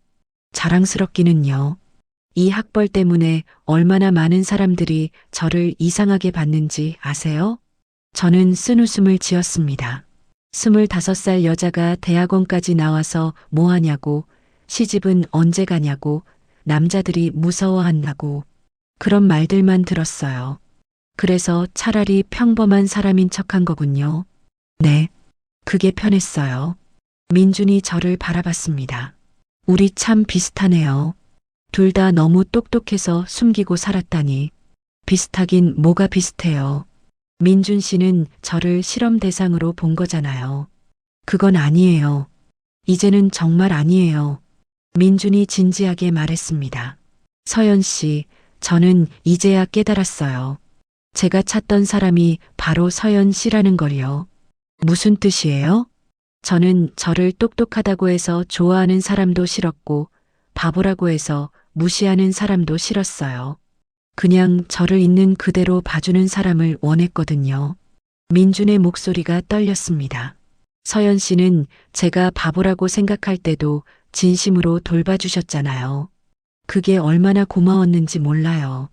자랑스럽기는요. 이 학벌 때문에 얼마나 많은 사람들이 저를 이상하게 봤는지 아세요? 저는 쓴웃음을 지었습니다. 25살 여자가 대학원까지 나와서 뭐 하냐고, 시집은 언제 가냐고, 남자들이 무서워한다고, 그런 말들만 들었어요. 그래서 차라리 평범한 사람인 척한 거군요. 네, 그게 편했어요. 민준이 저를 바라봤습니다. 우리 참 비슷하네요. 둘 다 너무 똑똑해서 숨기고 살았다니. 비슷하긴 뭐가 비슷해요. 민준 씨는 저를 실험 대상으로 본 거잖아요. 그건 아니에요. 이제는 정말 아니에요. 민준이 진지하게 말했습니다. 서연 씨, 저는 이제야 깨달았어요. 제가 찾던 사람이 바로 서연 씨라는 걸요. 무슨 뜻이에요? 저는 저를 똑똑하다고 해서 좋아하는 사람도 싫었고, 바보라고 해서 무시하는 사람도 싫었어요. 그냥 저를 있는 그대로 봐주는 사람을 원했거든요. 민준의 목소리가 떨렸습니다. 서연 씨는 제가 바보라고 생각할 때도 진심으로 돌봐주셨잖아요. 그게 얼마나 고마웠는지 몰라요.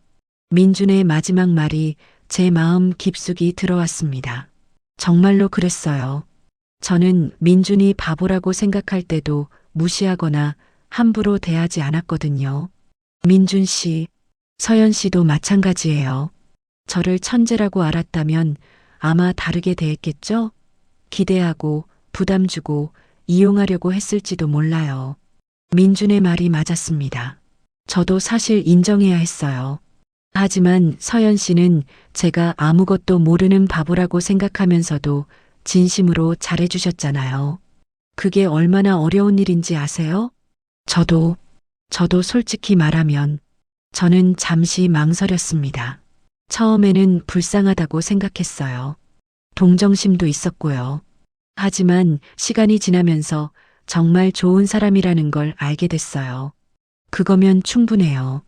민준의 마지막 말이 제 마음 깊숙이 들어왔습니다. 정말로 그랬어요. 저는 민준이 바보라고 생각할 때도 무시하거나 함부로 대하지 않았거든요. 민준 씨, 서연 씨도 마찬가지예요. 저를 천재라고 알았다면 아마 다르게 대했겠죠? 기대하고 부담 주고 이용하려고 했을지도 몰라요. 민준의 말이 맞았습니다. 저도 사실 인정해야 했어요. 하지만 서연 씨는 제가 아무것도 모르는 바보라고 생각하면서도 진심으로 잘해주셨잖아요. 그게 얼마나 어려운 일인지 아세요? 저도 솔직히 말하면 저는 잠시 망설였습니다. 처음에는 불쌍하다고 생각했어요. 동정심도 있었고요. 하지만 시간이 지나면서 정말 좋은 사람이라는 걸 알게 됐어요. 그거면 충분해요.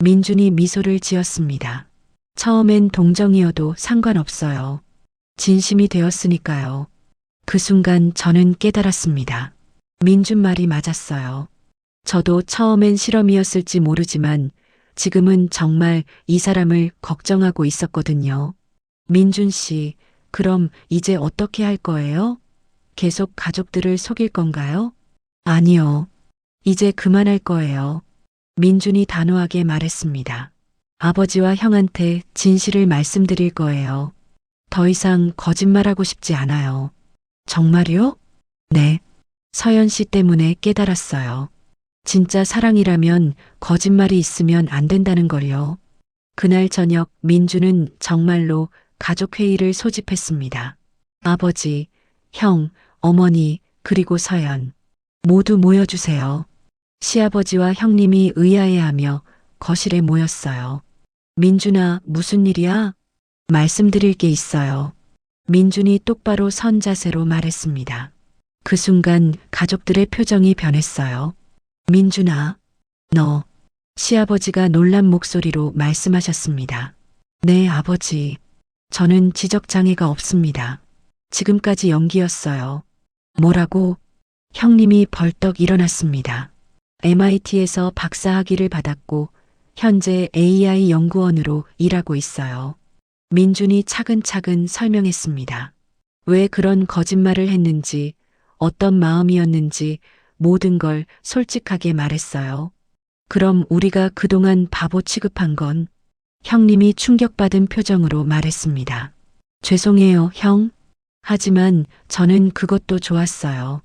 민준이 미소를 지었습니다. 처음엔 동정이어도 상관없어요. 진심이 되었으니까요. 그 순간 저는 깨달았습니다. 민준 말이 맞았어요. 저도 처음엔 실험이었을지 모르지만 지금은 정말 이 사람을 걱정하고 있었거든요. 민준 씨, 그럼 이제 어떻게 할 거예요? 계속 가족들을 속일 건가요? 아니요. 이제 그만할 거예요. 민준이 단호하게 말했습니다. 아버지와 형한테 진실을 말씀드릴 거예요. 더 이상 거짓말하고 싶지 않아요. 정말요? 네. 서연 씨 때문에 깨달았어요. 진짜 사랑이라면 거짓말이 있으면 안 된다는 걸요. 그날 저녁 민주는 정말로 가족회의를 소집했습니다. 아버지, 형, 어머니, 그리고 서연. 모두 모여주세요. 시아버지와 형님이 의아해하며 거실에 모였어요. 민준아, 무슨 일이야? 말씀드릴 게 있어요. 민준이 똑바로 선 자세로 말했습니다. 그 순간 가족들의 표정이 변했어요. 민준아, 너. 시아버지가 놀란 목소리로 말씀하셨습니다. 네, 아버지. 저는 지적장애가 없습니다. 지금까지 연기였어요. 뭐라고? 형님이 벌떡 일어났습니다. MIT에서 박사학위를 받았고 현재 AI 연구원으로 일하고 있어요. 민준이 차근차근 설명했습니다. 왜 그런 거짓말을 했는지, 어떤 마음이었는지 모든 걸 솔직하게 말했어요. 그럼 우리가 그동안 바보 취급한 건? 형님이 충격받은 표정으로 말했습니다. 죄송해요, 형. 하지만 저는 그것도 좋았어요.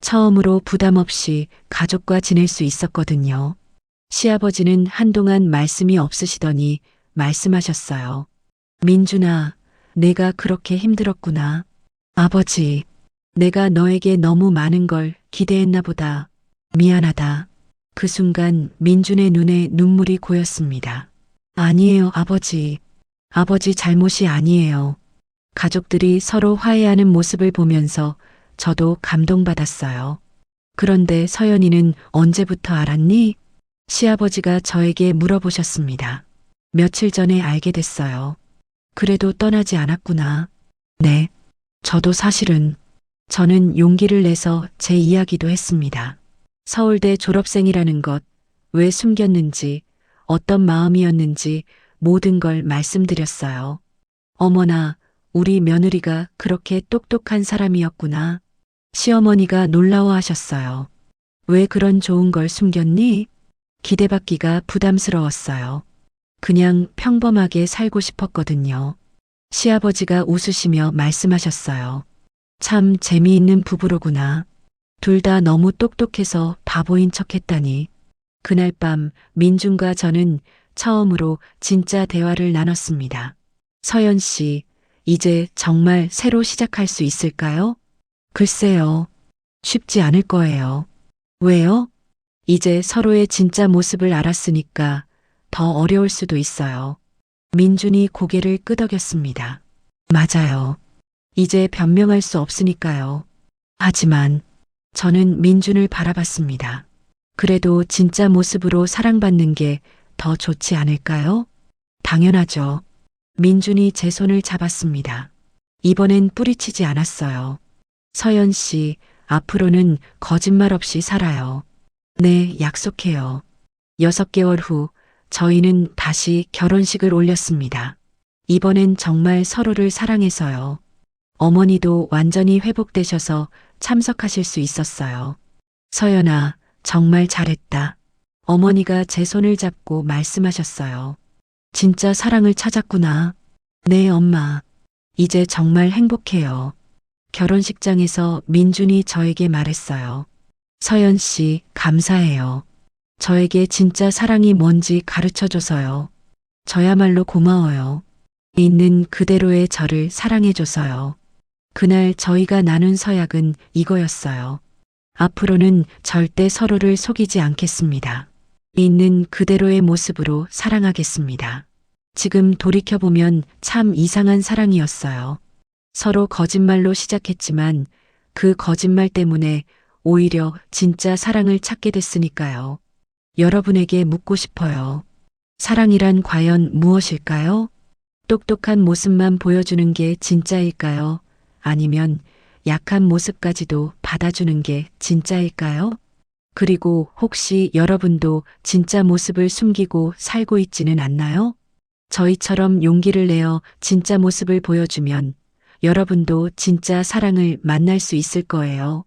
처음으로 부담 없이 가족과 지낼 수 있었거든요. 시아버지는 한동안 말씀이 없으시더니 말씀하셨어요. 민준아, 내가 그렇게 힘들었구나. 아버지, 내가 너에게 너무 많은 걸 기대했나 보다. 미안하다. 그 순간 민준의 눈에 눈물이 고였습니다. 아니에요, 아버지. 아버지 잘못이 아니에요. 가족들이 서로 화해하는 모습을 보면서 저도 감동받았어요. 그런데 서연이는 언제부터 알았니? 시아버지가 저에게 물어보셨습니다. 며칠 전에 알게 됐어요. 그래도 떠나지 않았구나. 네. 저도 사실은 저는 용기를 내서 제 이야기도 했습니다. 서울대 졸업생이라는 것, 왜 숨겼는지, 어떤 마음이었는지 모든 걸 말씀드렸어요. 어머나, 우리 며느리가 그렇게 똑똑한 사람이었구나. 시어머니가 놀라워하셨어요. 왜 그런 좋은 걸 숨겼니? 기대받기가 부담스러웠어요. 그냥 평범하게 살고 싶었거든요. 시아버지가 웃으시며 말씀하셨어요. 참 재미있는 부부로구나. 둘 다 너무 똑똑해서 바보인 척 했다니. 그날 밤 민준과 저는 처음으로 진짜 대화를 나눴습니다. 서연 씨, 이제 정말 새로 시작할 수 있을까요? 글쎄요. 쉽지 않을 거예요. 왜요? 이제 서로의 진짜 모습을 알았으니까 더 어려울 수도 있어요. 민준이 고개를 끄덕였습니다. 맞아요. 이제 변명할 수 없으니까요. 하지만 저는 민준을 바라봤습니다. 그래도 진짜 모습으로 사랑받는 게 더 좋지 않을까요? 당연하죠. 민준이 제 손을 잡았습니다. 이번엔 뿌리치지 않았어요. 서연 씨, 앞으로는 거짓말 없이 살아요. 네, 약속해요. 6개월 후 저희는 다시 결혼식을 올렸습니다. 이번엔 정말 서로를 사랑해서요. 어머니도 완전히 회복되셔서 참석하실 수 있었어요. 서연아, 정말 잘했다. 어머니가 제 손을 잡고 말씀하셨어요. 진짜 사랑을 찾았구나. 네, 엄마. 이제 정말 행복해요. 결혼식장에서 민준이 저에게 말했어요. 서연 씨, 감사해요. 저에게 진짜 사랑이 뭔지 가르쳐줘서요. 저야말로 고마워요. 있는 그대로의 저를 사랑해줘서요. 그날 저희가 나눈 서약은 이거였어요. 앞으로는 절대 서로를 속이지 않겠습니다. 있는 그대로의 모습으로 사랑하겠습니다. 지금 돌이켜보면 참 이상한 사랑이었어요. 서로 거짓말로 시작했지만 그 거짓말 때문에 오히려 진짜 사랑을 찾게 됐으니까요. 여러분에게 묻고 싶어요. 사랑이란 과연 무엇일까요? 똑똑한 모습만 보여주는 게 진짜일까요? 아니면 약한 모습까지도 받아주는 게 진짜일까요? 그리고 혹시 여러분도 진짜 모습을 숨기고 살고 있지는 않나요? 저희처럼 용기를 내어 진짜 모습을 보여주면 여러분도 진짜 사랑을 만날 수 있을 거예요.